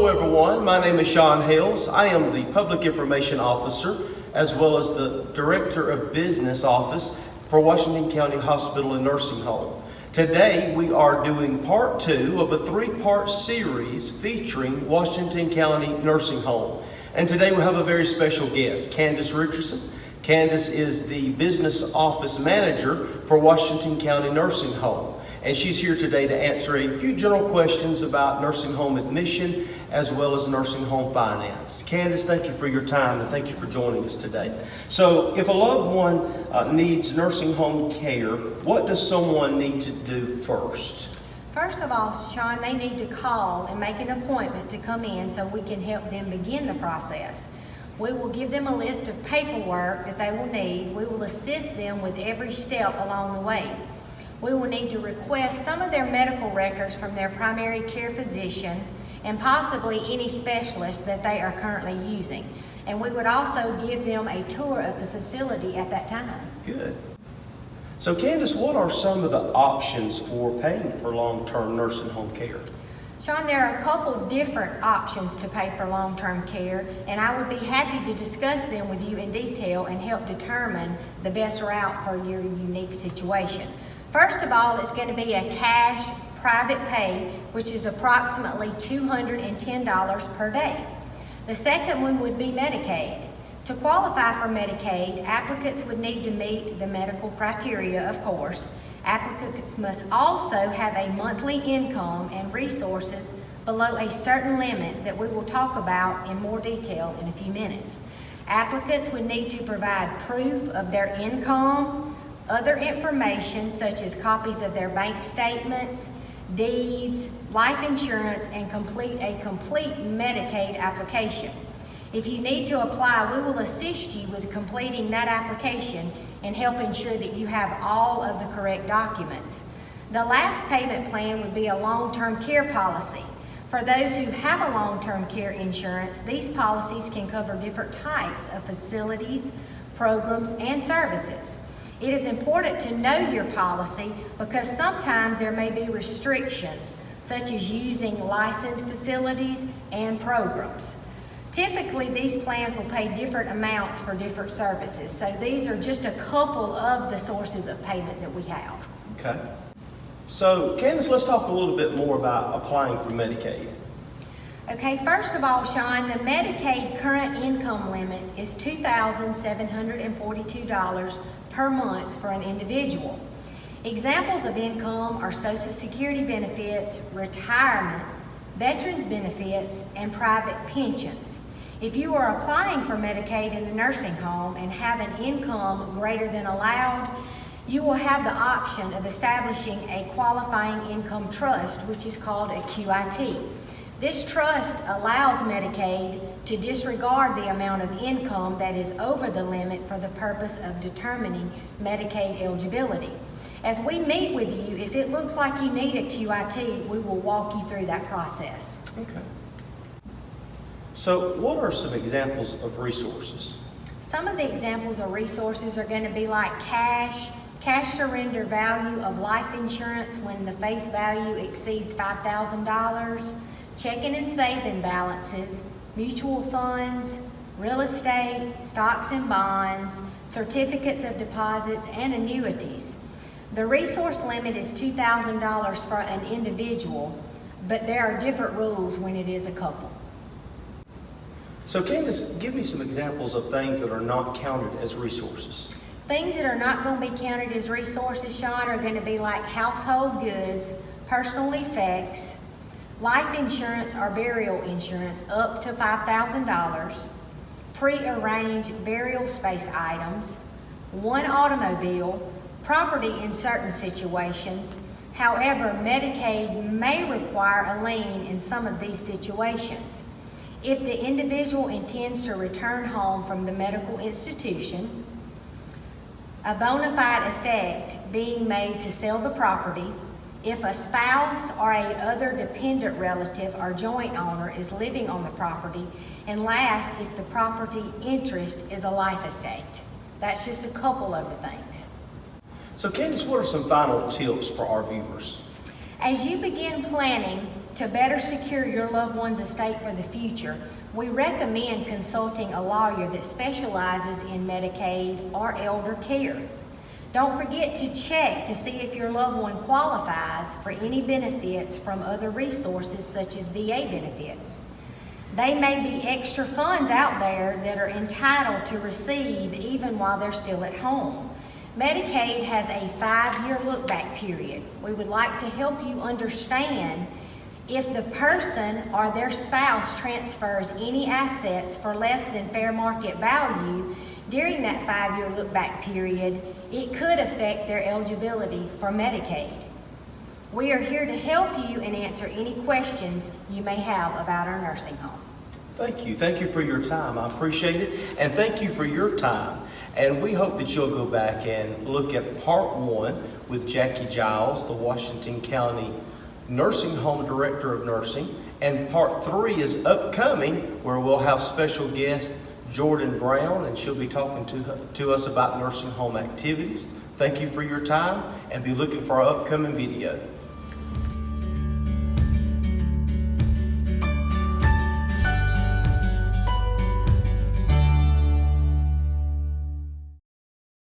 Hello everyone, my name is Shawn Hales. I am the Public Information Officer as well as the Director of Business Office for Washington County Hospital and Nursing Home. Today we are doing part 2 of a 3-part series featuring Washington County Nursing Home. And today we have a very special guest, Candance Richardson. Candance is the Business Office Manager for Washington County Nursing Home. And she's here today to answer a few general questions about nursing home admission as well as nursing home finance. Candance, thank you for your time and thank you for joining us today. So if a loved one needs nursing home care, what does someone need to do first? First of all, Shawn, they need to call and make an appointment to come in so we can help them begin the process. We will give them a list of paperwork that they will need. We will assist them with every step along the way. We will need to request some of their medical records from their primary care physician and possibly any specialist that they are currently using. And we would also give them a tour of the facility at that time. Good. So Candance, what are some of the options for paying for long-term nursing home care? Shawn, there are a couple different options to pay for long-term care, and I would be happy to discuss them with you in detail and help determine the best route for your unique situation. First of all, it's going to be a cash private pay, which is approximately $210 per day. The second one would be Medicaid. To qualify for Medicaid, applicants would need to meet the medical criteria, of course. Applicants must also have a monthly income and resources below a certain limit that we will talk about in more detail in a few minutes. Applicants would need to provide proof of their income, other information such as copies of their bank statements, deeds, life insurance, and complete a complete Medicaid application. If you need to apply, we will assist you with completing that application and help ensure that you have all of the correct documents. The last payment plan would be a long-term care policy. For those who have a long-term care insurance, these policies can cover different types of facilities, programs, and services. It is important to know your policy because sometimes there may be restrictions, such as using licensed facilities and programs. Typically, these plans will pay different amounts for different services. So these are just a couple of the sources of payment that we have. Okay. So Candance, let's talk a little bit more about applying for Medicaid. Okay, first of all, Shawn, the Medicaid current income limit is $2,742 per month for an individual. Examples of income are Social Security benefits, retirement, veterans benefits, and private pensions. If you are applying for Medicaid in the nursing home and have an income greater than allowed, you will have the option of establishing a qualifying income trust, which is called a QIT. This trust allows Medicaid to disregard the amount of income that is over the limit for the purpose of determining Medicaid eligibility. As we meet with you, if it looks like you need a QIT, we will walk you through that process. Okay. So what are some examples of resources? Some of the examples of resources are going to be like cash surrender value of life insurance when the face value exceeds $5,000, checking and saving balances, mutual funds, real estate, stocks and bonds, certificates of deposits, and annuities. The resource limit is $2,000 for an individual, but there are different rules when it is a couple. So Candance, give me some examples of things that are not counted as resources. Things that are not going to be counted as resources, Shawn, are going to be like household goods, personal effects, life insurance or burial insurance up to $5,000, pre-arranged burial space items, one automobile, property in certain situations. However, Medicaid may require a lien in some of these situations. If the individual intends to return home from the medical institution, a bona fide effect being made to sell the property, if a spouse or a other dependent relative or joint owner is living on the property, and last, if the property interest is a life estate. That's just a couple of the things. So Candance, what are some final tips for our viewers? As you begin planning To better secure your loved one's estate for the future, we recommend consulting a lawyer that specializes in Medicaid or elder care. Don't forget to check to see if your loved one qualifies for any benefits from other resources such as VA benefits. They may be extra funds out there that are entitled to receive even while they're still at home. Medicaid has a 5-year look-back period. We would like to help you understand if the person or their spouse transfers any assets for less than fair market value during that 5-year look-back period, it could affect their eligibility for Medicaid. We are here to help you and answer any questions you may have about our nursing home. Thank you. Thank you for your time. I appreciate it. And thank you for your time. And we hope that you'll go back and look at part 1 with Jackie Giles, the Washington County Nursing Home Director of Nursing. And part 3 is upcoming, where we'll have special guest Jordan Brown, and she'll be talking to us about nursing home activities. Thank you for your time, and be looking for our upcoming video.